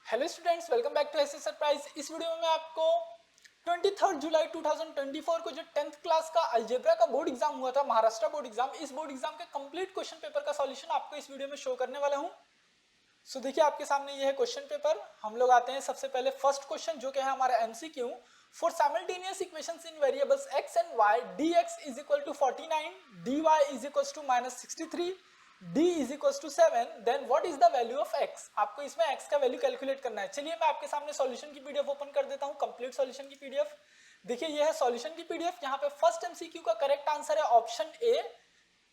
Hello students, welcome back to SS surprise. इस वीडियो में मैं आपको 23 जुलाई 2024 को जो 10th क्लास का अलजेब्रा का बोर्ड एग्जाम हुआ था, महाराष्ट्र बोर्ड एग्जाम, इस बोर्ड एग्जाम के कंप्लीट क्वेश्चन पेपर का सॉल्यूशन आपको इस वीडियो में शो करने वाला हूं। सो देखिए, आपके सामने ये है क्वेश्चन पेपर। हम लोग आते हैं सबसे पहले फर्स्ट क्वेश्चन, जो कि है हमारा MCQ. For simultaneous equations in variables x and y, dx is equal to 49, dy is equal to -63, d is equal to 7, then what is the value of x। आपको इसमें x का value calculate करना है। चलिए मैं आपके सामने solution की पीडीएफ ओपन कर देता हूं, कंप्लीट सॉल्यूशन की पीडीएफ। देखिए, ये है सॉल्यूशन की पीडीएफ। यहाँ पे फर्स्ट एमसीक्यू का करेक्ट आंसर है ऑप्शन ए,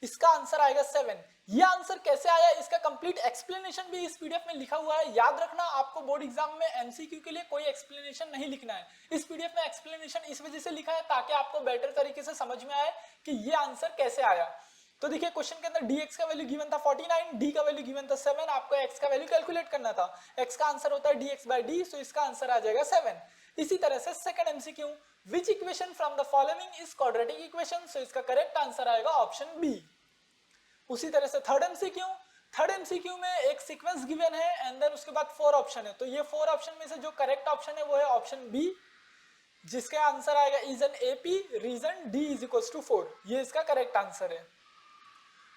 इसका आंसर आएगा 7। ये आंसर कैसे आया, इसका कंप्लीट एक्सप्लेनेशन भी इस पीडीएफ में लिखा हुआ है। याद रखना, आपको बोर्ड एग्जाम में एमसीक्यू के लिए कोई एक्सप्लेनेशन नहीं लिखना है। इस पीडीएफ में एक्सप्लेनेशन इस वजह से लिखा है ताकि आपको बेटर तरीके से समझ में आए कि ये आंसर कैसे आया। तो देखिए, क्वेश्चन के अंदर dx का वैल्यू गिवन था 49, d का वैल्यू गिवन था 7, आपको x का वैल्यू कैलकुलेट करना था। x का आंसर होता है dx/d, सो इसका आंसर आ जाएगा 7। इसी तरह से second MCQ, which equation from the following is quadratic equation, so इसका करेक्ट आंसर आएगा ऑप्शन बी। उसी तरह से थर्ड एमसीक्यू में एक सीक्वेंस गिवन है एंड देन उसके बाद 4 ऑप्शन है। तो ये 4 ऑप्शन में से जो करेक्ट ऑप्शन है वो है ऑप्शन बी, जिसका आंसर आएगा is an AP, reason d is equal to 4। ये इसका करेक्ट आंसर है।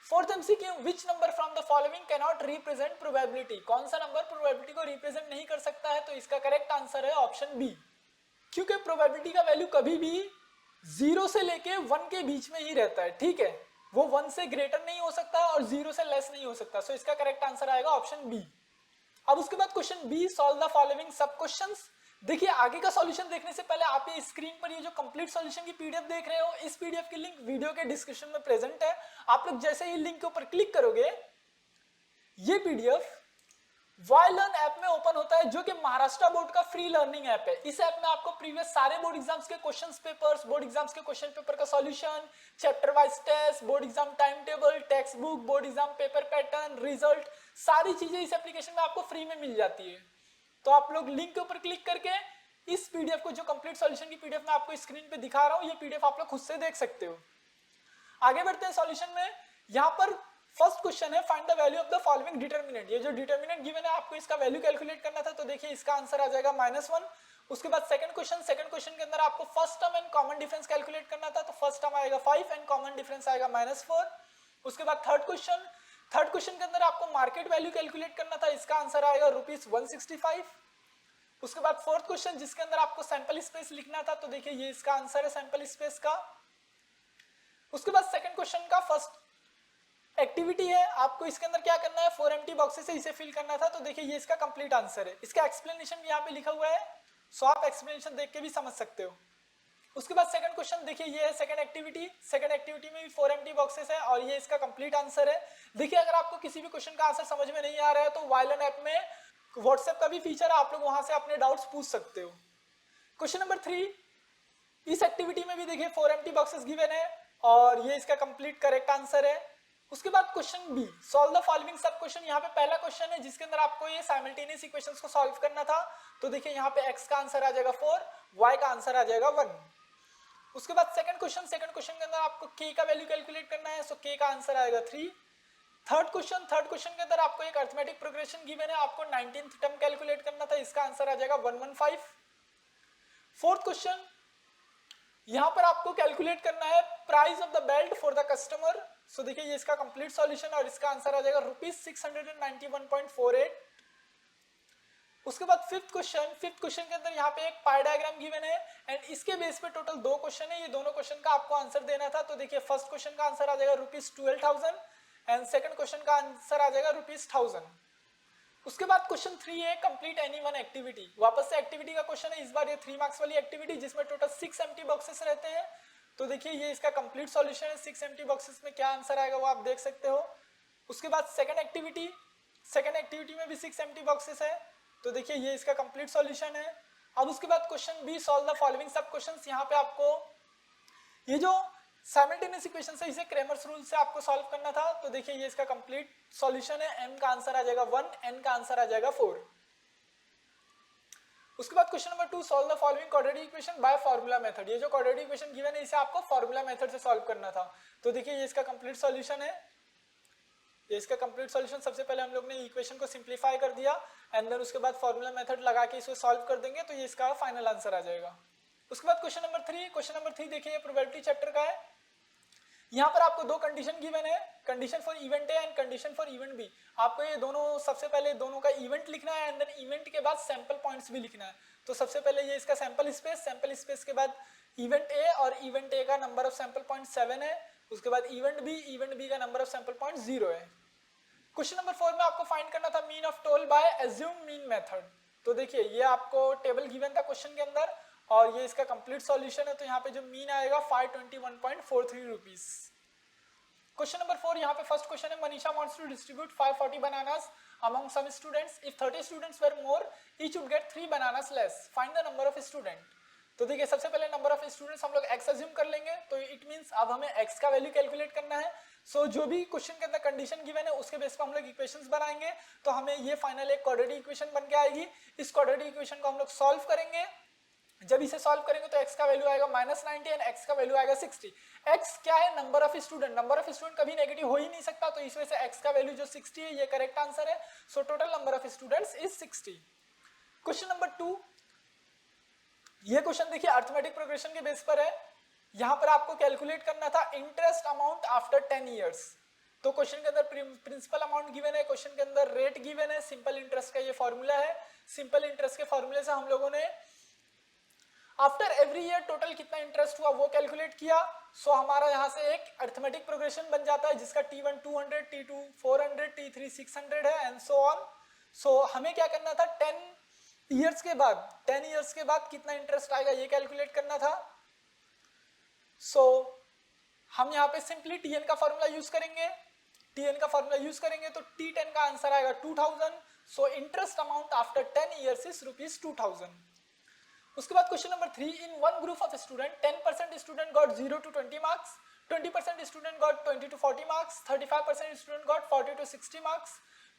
Fourth MCQ, which number from the following can not represent probability, कौन सा नंबर प्रोबेबिलिटी को रिप्रेजेंट नहीं कर सकता है। तो इसका करेक्ट आंसर है ऑप्शन बी, क्योंकि प्रोबेबिलिटी का वैल्यू कभी भी 0 से लेके 1 के बीच में ही रहता है। ठीक है, वो 1 से ग्रेटर नहीं हो सकता और 0 से लेस नहीं हो सकता। सो इसका करेक्ट आंसर आएगा ऑप्शन बी। अब उसके बाद question B, solve the following sub questions. देखिए, आगे का सॉल्यूशन देखने से पहले आप ये स्क्रीन पर ये जो कंप्लीट सॉल्यूशन की पीडीएफ देख रहे हो, इस पीडीएफ की लिंक वीडियो के डिस्क्रिप्शन में प्रेजेंट है। आप लोग जैसे ही लिंक के ऊपर क्लिक करोगे, ये पीडीएफ वाईलर्न ऐप में ओपन होता है, जो कि महाराष्ट्र बोर्ड का फ्री लर्निंग ऐप है। इस ऐप में आपको प्रीवियस सारे बोर्ड एग्जाम्स के क्वेश्चंस पेपर्स, बोर्ड एग्जाम्स के क्वेश्चन पेपर का solution, chapter wise test, board exam time table, text book, board exam paper pattern, result, सारी चीजें इस एप्लीकेशन में आपको फ्री में मिल जाती है। तो आप लोग लिंक के ऊपर क्लिक करके इस पीडीएफ को, जो कंप्लीट सॉल्यूशन की पीडीएफ मैं आपको स्क्रीन पे दिखा रहा हूं, ये पीडीएफ आप लोग खुद से देख सकते हो। आगे बढ़ते हैं सॉल्यूशन में। यहाँ पर फर्स्ट क्वेश्चन है, find the value of the following determinant. ये जो डिटरमिनेंट गिवन है, आपको इसका वैल्यू कैलकुलेट करना था। तो देखिए, इसका आंसर आ जाएगा -1। उसके बाद सेकंड क्वेश्चन के अंदर आपको first term and common difference calculate करना था। तो फर्स्ट टर्म आएगा 5 एंड कॉमन डिफरेंस आएगा -4। उसके बाद थर्ड क्वेश्चन के अंदर आपको मार्केट वैल्यू कैलकुलेट करना था। इसका आंसर आएगा ₹165। उसके बाद फोर्थ क्वेश्चन, जिसके अंदर आपको सैंपल स्पेस लिखना था। तो देखिए, ये इसका आंसर है सैंपल स्पेस का। उसके बाद सेकंड क्वेश्चन का फर्स्ट एक्टिविटी है, आपको इसके अंदर क्या करना है, 4 एम्प्टी बॉक्सेस से इसे फिल करना था। तो देखिए, ये इसका कंप्लीट आंसर है। इसका एक्सप्लेनेशन भी यहाँ पे लिखा हुआ है, सो आप एक्सप्लेनेशन देख के भी समझ सकते हो। उसके बाद सेकंड क्वेश्चन, देखिए ये है सेकंड एक्टिविटी में भी 4 एम्प्टी बॉक्सेस है और ये इसका कंप्लीट आंसर है। देखिए, अगर आपको किसी भी क्वेश्चन का आंसर समझ में नहीं आ रहा है तो वाईलर्न ऐप में व्हाट्सएप का भी फीचर है, आप लोग वहां से अपने डाउट्स पूछ सकते हो। क्वेश्चन नंबर 3, इस एक्टिविटी में भी देखिए 4 एम्प्टी बॉक्सेस गिवन है और ये इसका कंप्लीट करेक्ट आंसर है। उसके बाद question B, solve the following sub question. यहाँ पे पहला क्वेश्चन है जिसके अंदर आपको ये साइमल्टेनियस इक्वेशंस को सॉल्व करना था। तो देखिए, यहाँ पे x का आंसर आ जाएगा 4, y का आंसर आ जाएगा 1। उसके बाद सेकंड क्वेश्चन के अंदर आपको k का वैल्यू कैलकुलेट करना है, सो k का आंसर आएगा 3। थर्ड क्वेश्चन के अंदर आपको एक अरिथमेटिक प्रोग्रेशन गिवन है, आपको 19th टर्म कैलकुलेट करना था। इसका आंसर आ जाएगा 115। फोर्थ क्वेश्चन, यहाँ पर आपको कैलकुलेट करना है price of the belt for the customer. So देखिए, ये इसका कंप्लीट सॉल्यूशन और इसका आंसर आ जाएगा ₹691.48। उसके बाद फिफ्थ क्वेश्चन के अंदर यहाँ पे एक पाई डायग्राम गिवन है एंड इसके बेस पे टोटल 2 क्वेश्चन है। ये दोनों क्वेश्चन का आपको आंसर देना था। तो देखिए, फर्स्ट क्वेश्चन का आंसर आ जाएगा ₹12,000 एंड सेकंड क्वेश्चन का आंसर आ जाएगा ₹1000। उसके बाद क्वेश्चन 3 है, कंप्लीट एनी वन एक्टिविटी। वापस से एक्टिविटी का क्वेश्चन है, इस बार ये 3 मार्क्स वाली एक्टिविटी, जिसमें टोटल 6 एम्प्टी बॉक्सेस रहते हैं। तो देखिए, ये इसका कंप्लीट सॉल्यूशन है। 6 एम्प्टी बॉक्सेस में क्या आंसर आएगा वो आप देख सकते हो। उसके बाद सेकंड एक्टिविटी में भी 6 एम्प्टी बॉक्सेस है। तो देखिए, ये इसका कंप्लीट सॉल्यूशन है। अब उसके बाद question B, solve the following sub questions. यहाँ पे आपको ये जो साइमल्टेनियस इक्वेशन है, इसे क्रेमर्स रूल से आपको सॉल्व करना था। तो देखिए, ये इसका कंप्लीट सॉल्यूशन है। m का आंसर आ जाएगा 1, n का आंसर आ जाएगा 4। उसके बाद question number 2, solve the following quadratic equation by formula method. ये जो क्वाड्रेटिक इक्वेशन गिवन है, इसे आपको फार्मूला मेथड से सॉल्व करना था। तो देखिए, ये इसका कंप्लीट सॉल्यूशन है। ये इसका कंप्लीट सॉल्यूशन। सबसे पहले हम लोग ने इक्वेशन को सिंप्लीफाई कर दिया एंड देन उसके बाद फॉर्मूला मेथड लगा के इसको सॉल्व कर देंगे तो ये इसका फाइनल आंसर आ जाएगा। उसके बाद क्वेश्चन नंबर 3। क्वेश्चन नंबर 3 देखिए, प्रोबेबिलिटी चैप्टर का है। यहाँ पर आपको दो कंडीशन गिवन है, condition for event A and condition for event B. आपको ये दोनों, सबसे पहले दोनों का इवेंट लिखना है एंड देन इवेंट के बाद सैंपल पॉइंट्स भी लिखना है। तो सबसे पहले ये इसका सैंपल स्पेस के बाद इवेंट ए, और इवेंट ए का नंबर ऑफ सैंपल पॉइंट 7 है। उसके बाद इवेंट बी का नंबर ऑफ सैंपल पॉइंट 0 है। क्वेश्चन नंबर 4 में आपको फाइंड करना था mean of toll by assume mean method. तो देखिए ये आपको टेबल गिवन था क्वेश्चन के अंदर और ये इसका कंप्लीट सॉल्यूशन है। तो यहाँ पे जो मीन आएगा 521.43 रुपीज। क्वेश्चन नंबर 4, यहाँ पे फर्स्ट क्वेश्चन है, Manisha wants to distribute 540 bananas among some students. If 30 students were more, each would get 3 bananas less. Find the number of student. तो देखिए सबसे पहले नंबर ऑफ स्टूडेंट्स हम लोग x अज्यूम कर लेंगे, तो इट मींस अब हमें x का वैल्यू कैलकुलेट करना है। सो जो भी क्वेश्चन के अंदर कंडीशन गिवन है उसके बेस पर हम लोग इक्वेशंस बनाएंगे, तो हमें ये फाइनल एक क्वाड्रेटिक इक्वेशन बन के आएगी। इस क्वाड्रेटिक इक्वेशन को हम लोग सॉल्व करेंगे। जब इसे सॉल्व करेंगे तो x का वैल्यू आएगा -90 एंड x का वैल्यू आएगा 60। x क्या है? Number of student. Number of student कभी नेगेटिव हो ही नहीं सकता, तो इस वजह से x का वैल्यू जो 60 है ये करेक्ट आंसर है। So total number of students is 60। Question number 2, ये क्वेश्चन देखिए अर्थमेटिक प्रोग्रेशन के बेस पर है। यहाँ पर आपको कैलकुलेट करना था इंटरेस्ट अमाउंट आफ्टर 10 ईयर्स। तो क्वेश्चन के अंदर प्रिंसिपल अमाउंट गिवन है, क्वेश्चन के अंदर रेट गिवन है, सिंपल इंटरेस्ट का ये फॉर्मूला है। सिंपल इंटरेस्ट के फॉर्मूले से हम लोगों ने आफ्टर एवरी ईयर टोटल कितना इंटरेस्ट हुआ वो कैलकुलेट किया। सो हमारा यहाँ से एक अर्थमेटिक प्रोग्रेशन बन जाता है जिसका T1 200, T2 400, T3 600 है एंड सो ऑन। सो हमें क्या करना था, 10 ईयर्स के बाद कितना इंटरेस्ट आएगा ये कैलकुलेट करना था। सो हम यहाँ पे सिंपली Tn का फॉर्मूला यूज करेंगे। तो T10 का आंसर आएगा 2000। So interest amount after 10 years is ₹2000। उसके बाद question number 3, in one group of student 10% student got 0 to 20 marks, 20% student got 20 to 40 marks, 35% student got 40 to 60 marks,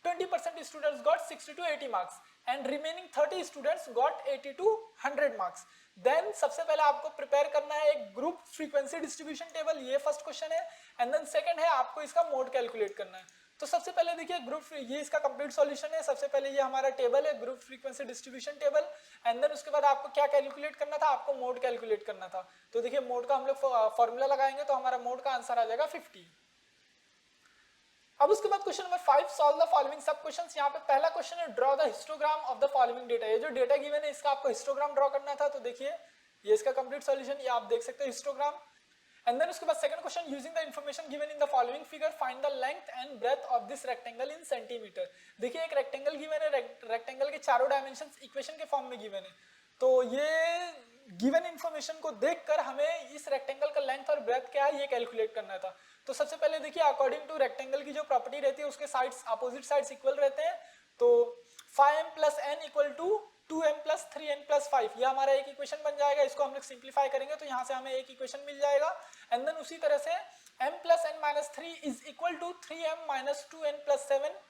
20% students got 60 to 80 marks and remaining 30 students got 80 to 100 marks. Then सबसे पहले आपको prepare करना है एक group frequency distribution table, ये first question है। And then second है आपको इसका मोड कैलकुलेट करना है। तो सबसे पहले देखिए ग्रुप, ये इसका कंप्लीट सॉल्यूशन है। सबसे पहले ये हमारा टेबल है, group frequency distribution table. And then उसके बाद आपको क्या कैलकुलेट करना था, आपको मोड कैलकुलेट करना था। तो देखिए मोड का हम लोग फॉर्मूला लगाएंगे तो हमारा मोड का आंसर आ जाएगा 50। अब उसके बाद question number 5, solve the following sub questions. यहाँ पे पहला क्वेश्चन है draw the histogram of the following data. ये जो डेटा गिवन है इसका आपको हिस्टोग्राम ड्रॉ करना था। तो देखिए ये इसका कंप्लीट सॉल्यूशन, ये आप देख सकते हैं हिस्टोग्राम। एंड देन उसके बाद second question, using the information given in the following figure find the length and breadth of this rectangle in centimetre. देखिए एक रेक्टेंगल गिवन है, रेक्टेंगल के चारों डायमेंशंस इक्वेशन के फॉर्म में गिवन है। तो ये गिवन इंफॉर्मेशन को देखकर हमें इस रेक्टेंगल का लेंथ और ब्रेथ क्या है ये कैलकुलेट करना था। तो सबसे पहले देखिए अकॉर्डिंग टू रेक्टेंगल की जो प्रॉपर्टी रहती है उसके साइड्स, अपोजिट साइड्स इक्वल रहते हैं। तो 5m + n = 2m + 3n + 5, ये हमारा एक इक्वेशन बन जाएगा। इसको हम लोग सिंप्लीफाई करेंगे तो यहाँ से हमें एक इक्वेशन मिल जाएगा। एंड देन उसी तरह से m + n - 3 = 3m - 2n + 7,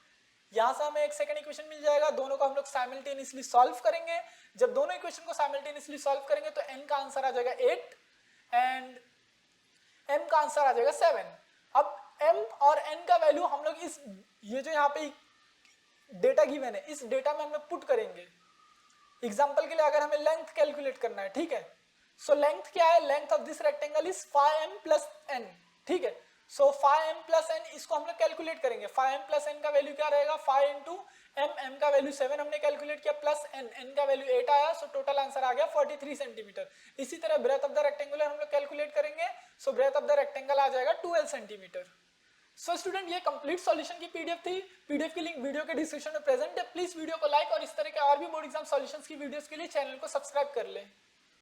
यहाँ से हमें एक सेकंड इक्वेशन मिल जाएगा। दोनों को हम लोग साइमल्टेनियसली सॉल्व करेंगे। जब दोनों इक्वेशन को साइमल्टेनियसली सॉल्व करेंगे तो n का आंसर आ जाएगा 8 एंड m का आंसर आ जाएगा 7। अब m और n का वैल्यू हम लोग इस, ये जो यहाँ पे डेटा गिवन है इस डेटा में हम लोग पुट करेंगे। एग्जांपल के लिए अगर हमें लेंथ कैलकुलेट करना है, ठीक है, सो लेंथ क्या है, length of this rectangle is 5m + n, ठीक है। सो 5m + n इसको हम लोग कैलकुलेट करेंगे। 5m + n का वैल्यू क्या रहेगा, 5 × m का वैल्यू 7 हमने कैलकुलेट किया, प्लस n का वैल्यू 8 आया। सो टोटल आंसर आ गया 43 सेंटीमीटर। इसी तरह ब्रेथ ऑफ द रेक्टेंगुलर हम लोग कैलकुलेट करेंगे। सो ब्रेथ ऑफ द रेक्टेंगल आ जाएगा 12 सेंटीमीटर। सो स्टूडेंट ये कंप्लीट सॉल्यूशन की पीडीएफ थी। पीडीएफ की लिंक वीडियो के डिस्क्रिप्शन में प्रेजेंट है। प्लीज वीडियो को लाइक और इस तरह के और भी बोर्ड एग्जाम सॉल्यूशंस की वीडियोस के लिए चैनल को सब्सक्राइब कर लें।